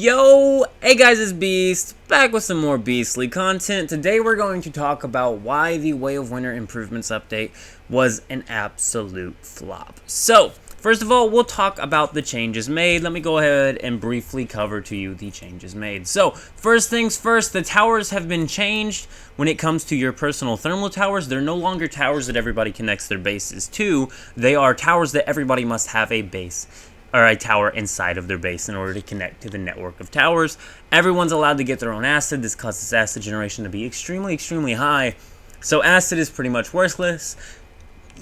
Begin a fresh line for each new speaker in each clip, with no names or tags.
Yo, hey guys, it's Beast, back with some more Beastly content. Today we're going to talk about why the Way of Winter Improvements update was an absolute flop. So, first of all, we'll talk about the changes made. Let me go ahead and briefly cover to you the changes made. So, first things first, the towers have been changed when it comes to your personal thermal towers. They're no longer towers that everybody connects their bases to. They are towers that everybody must have a base or a tower inside of their base in order to connect to the network of towers. Everyone's allowed to get their own acid. This causes acid generation to be extremely high. So acid is pretty much worthless.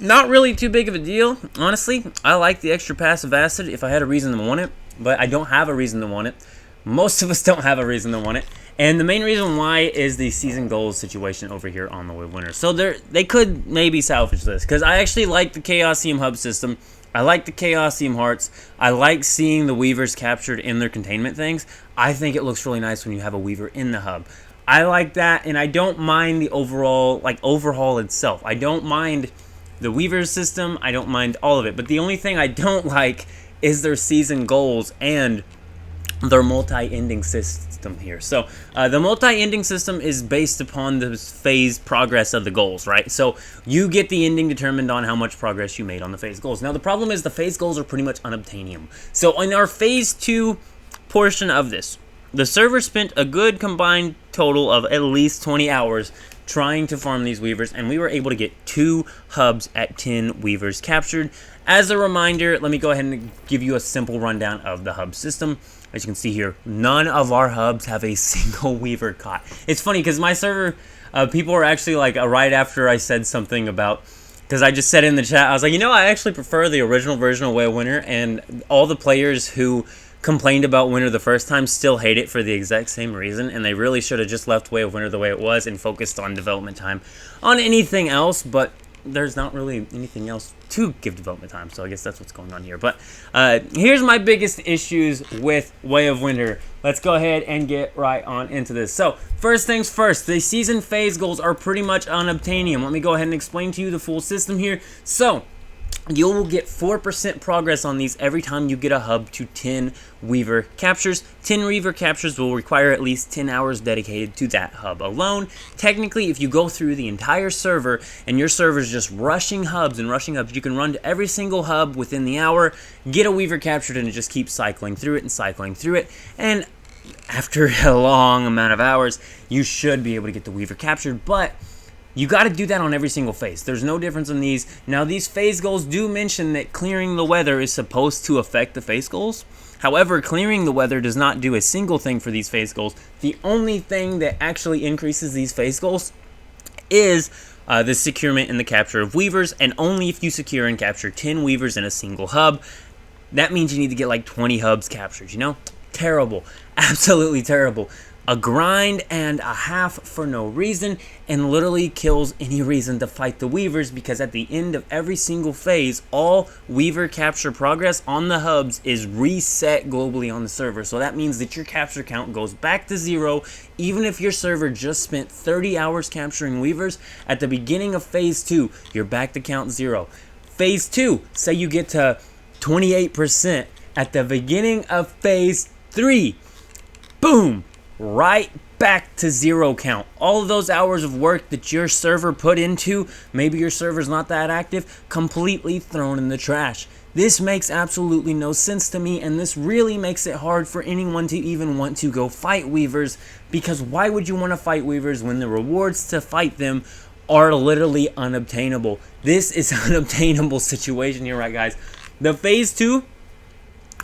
Not really too big of a deal, honestly. I like the extra passive acid if I had a reason to want it, but I don't have a reason to want it. Most of us don't have a reason to want it. And the main reason why is the season goals situation over here on the Way of Winter. So they could maybe salvage this, because I actually like the Chaosium hub system. I like the Chaosium hearts. I like seeing the weavers captured in their containment things. I think it looks really nice when you have a weaver in the hub. I like that, and I don't mind the overall overhaul itself. I don't mind the weaver system. I don't mind all of it. But the only thing I don't like is their season goals and their multi-ending system here. So the multi-ending system is based upon the phase progress of the goals, right? So you get the ending determined on how much progress you made on the phase goals. Now the problem is the phase goals are pretty much unobtainable. So in our phase 2 portion of this, the server spent a good combined total of at least 20 hours trying to farm these weavers, and we were able to get 2 hubs at 10 weavers captured. As a reminder, let me go ahead and give you a simple rundown of the hub system. As you can see here, none of our hubs have a single weaver caught. It's funny because my server, people were actually like, right after I said something about, because I just said in the chat, I was like, you know, I actually prefer the original version of Way of Winter, and all the players who complained about Winter the first time still hate it for the exact same reason, and they really should have just left Way of Winter the way it was and focused on development time on anything else, but there's not really anything else to give development time, so I guess that's what's going on here. But here's my biggest issues with Way of Winter. Let's go ahead and get right on into this. So first things first, the season phase goals are pretty much unobtainium. Let me go ahead and explain to you the full system here. So you will get 4% progress on these every time you get a hub to 10 weaver captures. 10 weaver captures will require at least 10 hours dedicated to that hub alone. Technically, if you go through the entire server and your server is just rushing hubs, you can run to every single hub within the hour, get a weaver captured, and it just keeps cycling through it. And after a long amount of hours, you should be able to get the weaver captured, but you got to do that on every single phase. There's no difference in these. Now, these phase goals do mention that clearing the weather is supposed to affect the phase goals. However, clearing the weather does not do a single thing for these phase goals. The only thing that actually increases these phase goals is the securement and the capture of weavers, and only if you secure and capture 10 weavers in a single hub. That means you need to get like 20 hubs captured, you know? Terrible. Absolutely terrible. A grind and a half for no reason, and literally kills any reason to fight the weavers, because at the end of every single phase, all weaver capture progress on the hubs is reset globally on the server. So that means that your capture count goes back to 0, even if your server just spent 30 hours capturing weavers. At the beginning of phase 2, you're back to count 0. Phase 2, say you get to 28% at the beginning of phase 3, boom, right back to 0 count. All of those hours of work that your server put into, maybe your server's not that active, completely thrown in the trash. This makes absolutely no sense to me, and this really makes it hard for anyone to even want to go fight weavers, because why would you want to fight weavers when the rewards to fight them are literally unobtainable? This is an unobtainable situation here, right guys? The phase 2,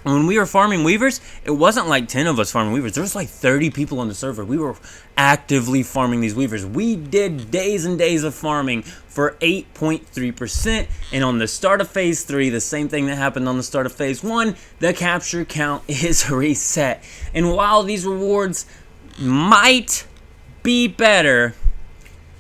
when we were farming weavers, it wasn't like 10 of us farming weavers. There was like 30 people on the server. We were actively farming these weavers. We did days and days of farming for 8.3%. And on the start of phase 3, the same thing that happened on the start of phase 1, the capture count is reset. And while these rewards might be better,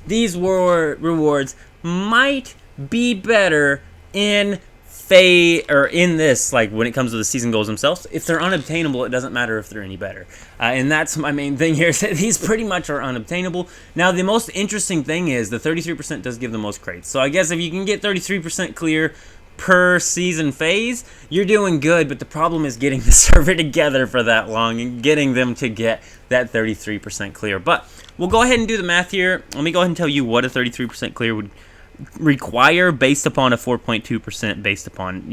these rewards might be better in this, like when it comes to the season goals themselves. If they're unobtainable, it doesn't matter if they're any better, and that's my main thing here, is that these pretty much are unobtainable. Now the most interesting thing is the 33% does give the most crates, so I guess if you can get 33% clear per season phase, you're doing good, but the problem is getting the server together for that long and getting them to get that 33% clear. But we'll go ahead and do the math here. Let me go ahead and tell you what a 33% clear would require based upon a 4.2% based upon,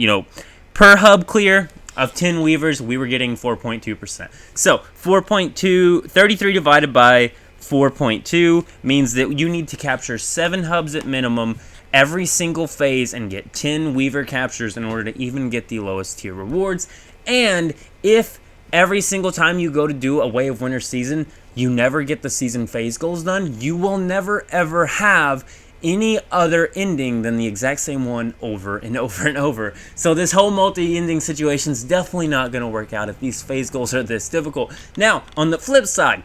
per hub clear of 10 weavers, we were getting 4.2%. So 33 divided by 4.2 means that you need to capture 7 hubs at minimum every single phase and get 10 weaver captures in order to even get the lowest tier rewards. And if every single time you go to do a Way of Winter season, you never get the season phase goals done, you will never ever have any other ending than the exact same one over and over and over. So this whole multi-ending situation is definitely not going to work out if these phase goals are this difficult. Now, on the flip side,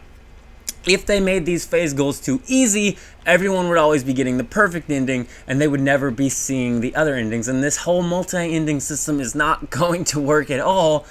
if they made these phase goals too easy, everyone would always be getting the perfect ending and they would never be seeing the other endings. And this whole multi-ending system is not going to work at all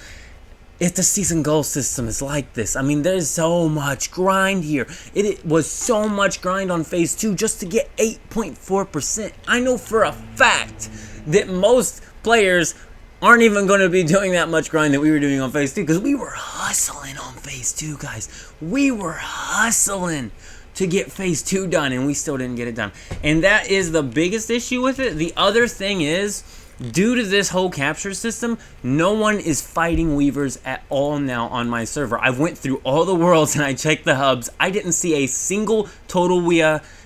if the season goal system is like this. I mean, there's so much grind here. It was so much grind on phase 2 just to get 8.4%. I know for a fact that most players aren't even going to be doing that much grind that we were doing on phase 2 because we were hustling on phase 2, guys. We were hustling to get phase 2 done and we still didn't get it done. And that is the biggest issue with it. The other thing is, due to this whole capture system, no one is fighting weavers at all now on my server. I went through all the worlds and I checked the hubs. I didn't see a single total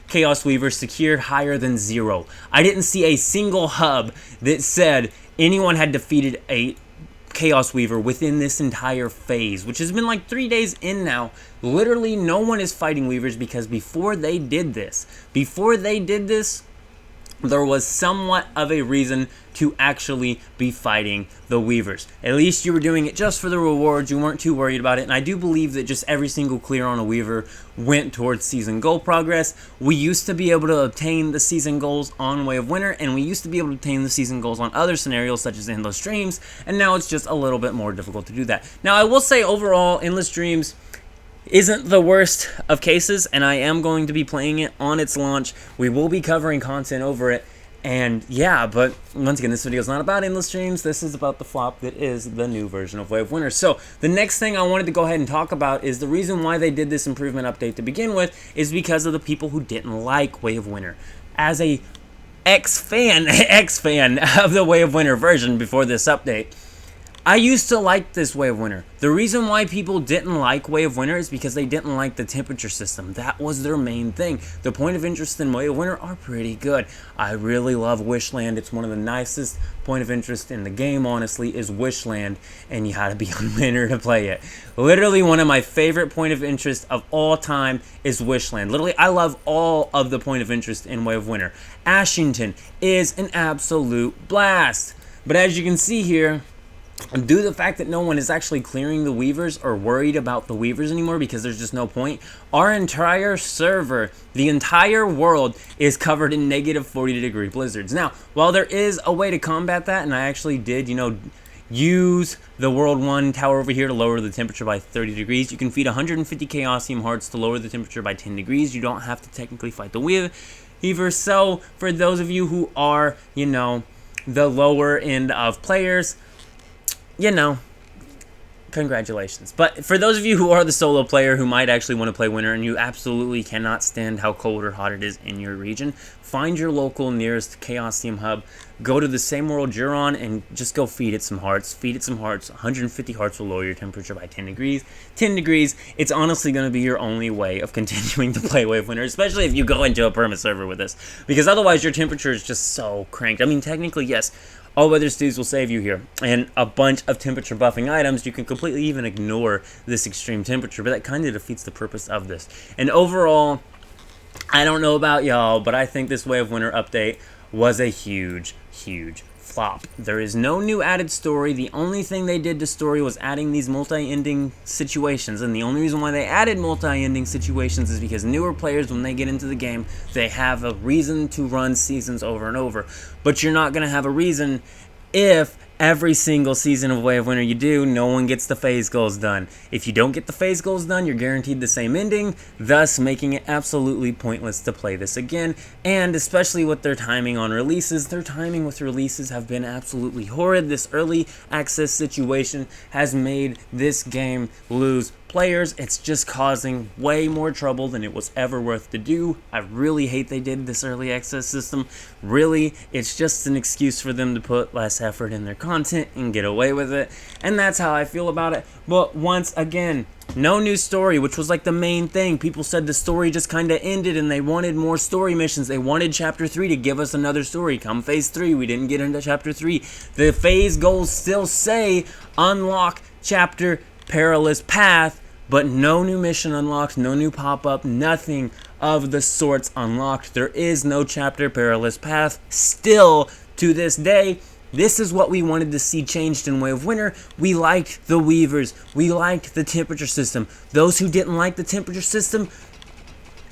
Chaos Weaver secured higher than 0. I didn't see a single hub that said anyone had defeated a Chaos Weaver within this entire phase, which has been like 3 days in now. Literally no one is fighting weavers because before they did this, there was somewhat of a reason to actually be fighting the weavers. At least you were doing it just for the rewards. You weren't too worried about it. And I do believe that just every single clear on a weaver went towards season goal progress. We used to be able to obtain the season goals on Way of Winter, and we used to be able to obtain the season goals on other scenarios such as Endless Dreams, and now it's just a little bit more difficult to do that. Now, I will say overall, Endless Dreams isn't the worst of cases, and I am going to be playing it on its launch. We will be covering content over it. And yeah, but once again, this video is not about Endless Dreams. This is about the flop that is the new version of Way of Winter. So the next thing I wanted to go ahead and talk about is the reason why they did this improvement update to begin with is because of the people who didn't like Way of Winter. As a ex-fan of the Way of Winter version before this update, I used to like this Way of Winter. The reason why people didn't like Way of Winter is because they didn't like the temperature system. That was their main thing. The point of interest in Way of Winter are pretty good. I really love Wishland. It's one of the nicest point of interest in the game, honestly, is Wishland, and you gotta be on Winter to play it. Literally one of my favorite point of interest of all time is Wishland. Literally, I love all of the point of interest in Way of Winter. Ashington is an absolute blast. But as you can see here, due to the fact that no one is actually clearing the weavers or worried about the weavers anymore because there's just no point, our entire server, the entire world, is covered in negative 40-degree blizzards. Now, while there is a way to combat that, and I actually did, use the World 1 tower over here to lower the temperature by 30 degrees. You can feed 150 Chaosium Hearts to lower the temperature by 10 degrees. You don't have to technically fight the weavers. So, for those of you who are, the lower end of players, congratulations. But for those of you who are the solo player who might actually want to play Winter and you absolutely cannot stand how cold or hot it is in your region, find your local nearest Chaosium hub, go to the same world you're on, and just go feed it some hearts. Feed it some hearts. 150 hearts will lower your temperature by 10 degrees. 10 degrees, it's honestly going to be your only way of continuing to play Way of Winter, especially if you go into a perma server with this. Because otherwise your temperature is just so cranked. I mean, technically, yes, all weather stews will save you here, and a bunch of temperature buffing items. You can completely even ignore this extreme temperature, but that kind of defeats the purpose of this. And overall, I don't know about y'all, but I think this Way of Winter update was a huge flop. There is no new added story. The only thing they did to story was adding these multi-ending situations, and the only reason why they added multi-ending situations is because newer players, when they get into the game, they have a reason to run seasons over and over. But you're not going to have a reason if every single season of Way of Winter you do, no one gets the phase goals done. If you don't get the phase goals done, you're guaranteed the same ending, thus making it absolutely pointless to play this again. And especially with their timing on releases, their timing with releases have been absolutely horrid. This early access situation has made this game lose players. It's just causing way more trouble than it was ever worth to do. I really hate they did this early access system. Really, it's just an excuse for them to put less effort in their content and get away with it. And that's how I feel about it. But once again, no new story, which was like the main thing. People said the story just kind of ended and they wanted more story missions. They wanted Chapter 3 to give us another story. Come Phase 3, we didn't get into Chapter 3. The phase goals still say unlock Chapter Perilous Path, but no new mission unlocked, no new pop-up, nothing of the sorts unlocked. There is no Chapter Perilous Path still to this day. This is what we wanted to see changed in Way of Winter. We liked the Weavers. We liked the temperature system. Those who didn't like the temperature system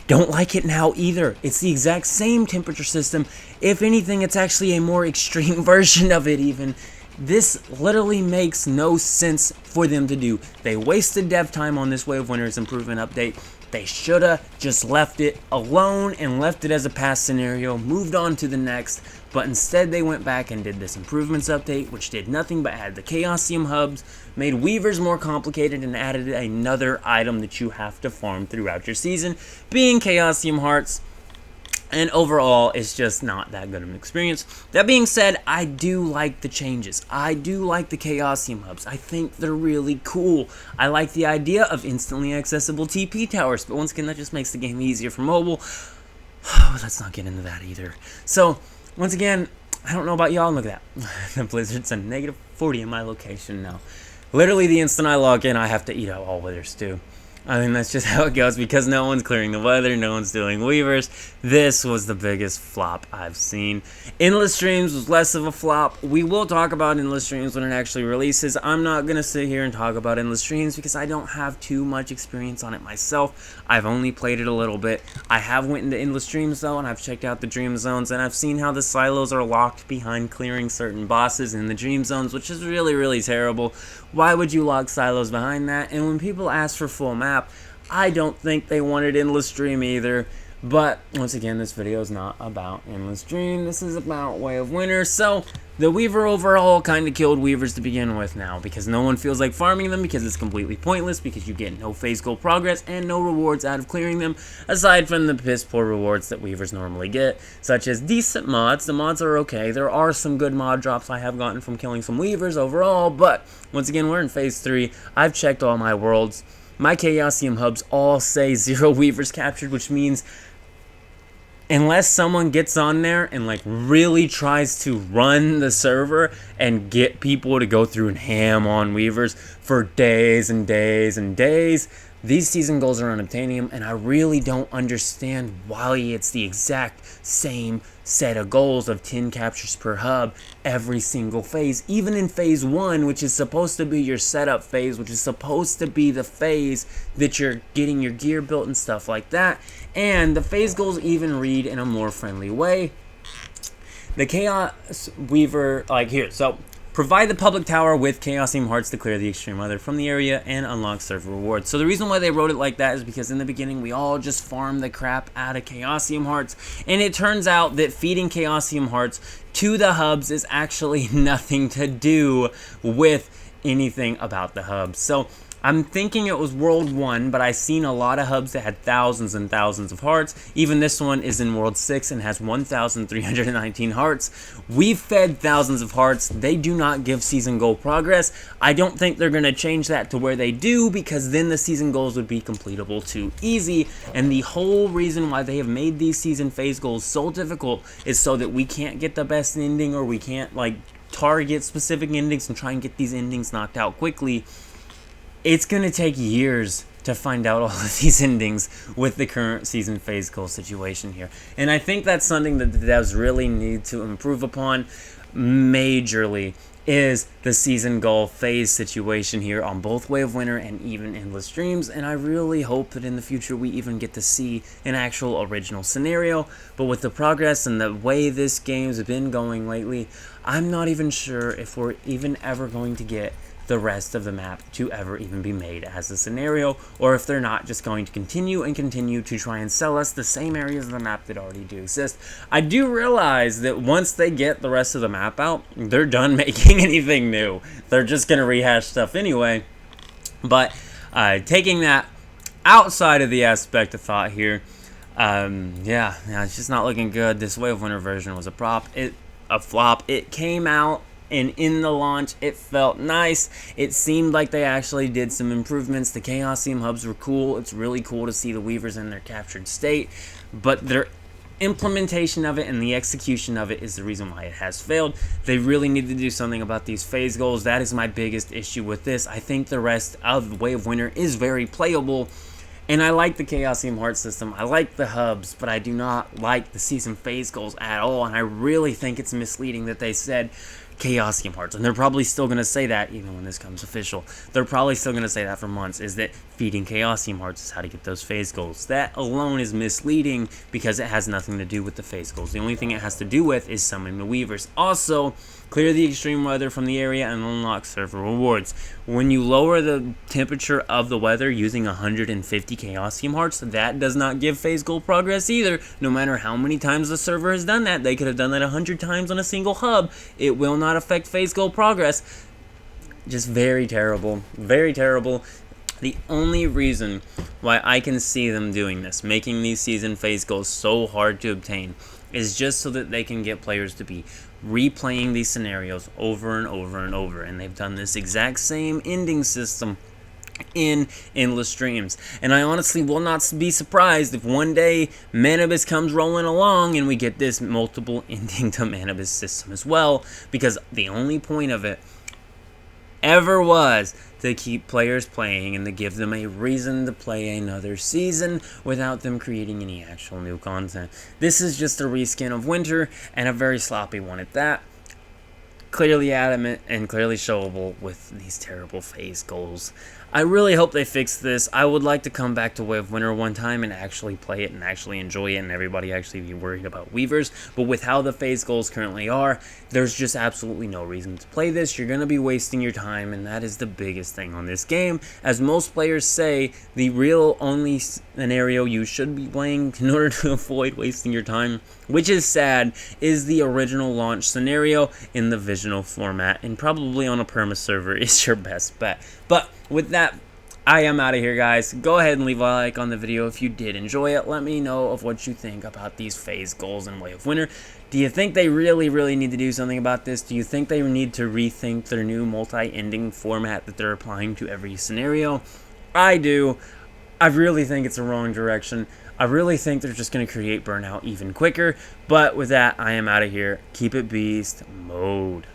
don't like it now either. It's the exact same temperature system. If anything, it's actually a more extreme version of it even. This literally makes no sense for them to do. They wasted dev time on this Way of Winter's improvement update. They shoulda just left it alone and left it as a past scenario, moved on to the next, but instead they went back and did this improvements update, which did nothing but add the Chaosium hubs, made Weavers more complicated, and added another item that you have to farm throughout your season, being Chaosium hearts. And overall, it's just not that good of an experience. That being said, I do like the changes. I do like the Chaosium hubs. I think they're really cool. I like the idea of instantly accessible TP towers, but once again, that just makes the game easier for mobile. Let's not get into that either. So, once again, I don't know about y'all. Look at that. The Blizzard's a negative 40 in my location now. Literally, the instant I log in, I have to eat out all withers too. I mean, that's just how it goes because no one's clearing the weather, no one's doing Weavers. This was the biggest flop I've seen. Endless Streams was less of a flop. We will talk about Endless Streams when it actually releases. I'm not going to sit here and talk about Endless Streams because I don't have too much experience on it myself. I've only played it a little bit. I have went into Endless Streams though, and I've checked out the Dream Zones, and I've seen how the silos are locked behind clearing certain bosses in the Dream Zones, which is really, really terrible. Why would you lock silos behind that? And when people ask for full map, I don't think they wanted Endless Stream either. But once again, this video is not about Endless Stream. This is about Way of Winter. So the Weaver overall kind of killed Weavers to begin with now because no one feels like farming them because it's completely pointless because you get no phase goal progress and no rewards out of clearing them aside from the piss poor rewards that Weavers normally get, such as decent mods. The mods are okay. There are some good mod drops I have gotten from killing some Weavers overall, but once again, we're in phase 3. I've checked all my worlds. My Chaosium hubs all say 0 Weavers captured, which means unless someone gets on there and like really tries to run the server and get people to go through and ham on Weavers for days and days and days, these season goals are unobtainable, and I really don't understand why it's the exact same set of goals of 10 captures per hub every single phase. Even in phase 1, which is supposed to be your setup phase, which is supposed to be the phase that you're getting your gear built and stuff like that. And the phase goals even read in a more friendly way. The Chaos Weaver, like here, so provide the public tower with Chaosium hearts to clear the extreme weather from the area and unlock server rewards. So the reason why they wrote it like that is because in the beginning we all just farmed the crap out of Chaosium hearts, and it turns out that feeding Chaosium hearts to the hubs is actually nothing to do with anything about the hubs. So I'm thinking it was World 1, but I've seen a lot of hubs that had thousands and thousands of hearts. Even this one is in World 6 and has 1,319 hearts. We've fed thousands of hearts. They do not give season goal progress. I don't think they're going to change that to where they do, because then the season goals would be completable too easy. And the whole reason why they have made these season phase goals so difficult is so that we can't get the best ending, or we can't like target specific endings and try and get these endings knocked out quickly. It's going to take years to find out all of these endings with the current season phase goal situation here. And I think that's something that the devs really need to improve upon majorly. is the season goal phase situation here on both Way of Winter and even Endless Dreams, and I really hope that in the future we even get to see an actual original scenario. But with the progress and the way this game's been going lately, I'm not even sure if we're even ever going to get the rest of the map to ever even be made as a scenario, or if they're not just going to continue and continue to try and sell us the same areas of the map that already do exist. I do realize that once they get the rest of the map out, they're done making anything new. They're just going to rehash stuff anyway. But taking that outside of the aspect of thought here, yeah, it's just not looking good. This Way of Winter version was a flop. It came out, and in the launch, it felt nice. It seemed like they actually did some improvements. The Chaosium hubs were cool. It's really cool to see the Weavers in their captured state. But their implementation of it and the execution of it is the reason why it has failed. They really need to do something about these phase goals. That is my biggest issue with this. I think the rest of the Way of Winter is very playable. And I like the Chaosium Heart system. I like the hubs, but I do not like the season phase goals at all. And I really think it's misleading that they said Chaosium Hearts, and they're probably still going to say that even when this comes official. They're probably still going to say that for months, is that feeding Chaosium Hearts is how to get those phase goals. That alone is misleading because it has nothing to do with the phase goals. The only thing it has to do with is summoning the Weavers. Also, clear the extreme weather from the area and unlock server rewards. When you lower the temperature of the weather using 150 Chaosium Hearts, that does not give phase goal progress either. No matter how many times the server has done that, they could have done that 100 times on a single hub. It will not affect phase goal progress. Just very terrible. Very terrible. The only reason why I can see them doing this, making these season phase goals so hard to obtain, is just so that they can get players to be replaying these scenarios over and over and over. And they've done this exact same ending system in Endless Dreams. And I honestly will not be surprised if one day Manibus comes rolling along and we get this multiple ending to Manibus system as well, because the only point of it ever was to keep players playing and to give them a reason to play another season without them creating any actual new content. This is just a reskin of Winter, and a very sloppy one at that. Clearly adamant and clearly showable with these terrible phase goals. I really hope they fix this. I would like to come back to Way of Winter one time and actually play it and actually enjoy it and everybody actually be worried about Weavers. But with how the phase goals currently are, there's just absolutely no reason to play this. You're going to be wasting your time, and that is the biggest thing on this game. As most players say, the real only scenario you should be playing in order to avoid wasting your time, which is sad, is the original launch scenario in the Visional format, and probably on a perma server is your best bet. But with that, I am out of here, guys. Go ahead and leave a like on the video if you did enjoy it. Let me know of what you think about these phase goals in Way of Winter. Do you think they really need to do something about this? Do you think they need to rethink their new multi-ending format that they're applying to every scenario? I do. I really think it's the wrong direction. I really think they're just going to create burnout even quicker. But with that, I am out of here. Keep it beast mode.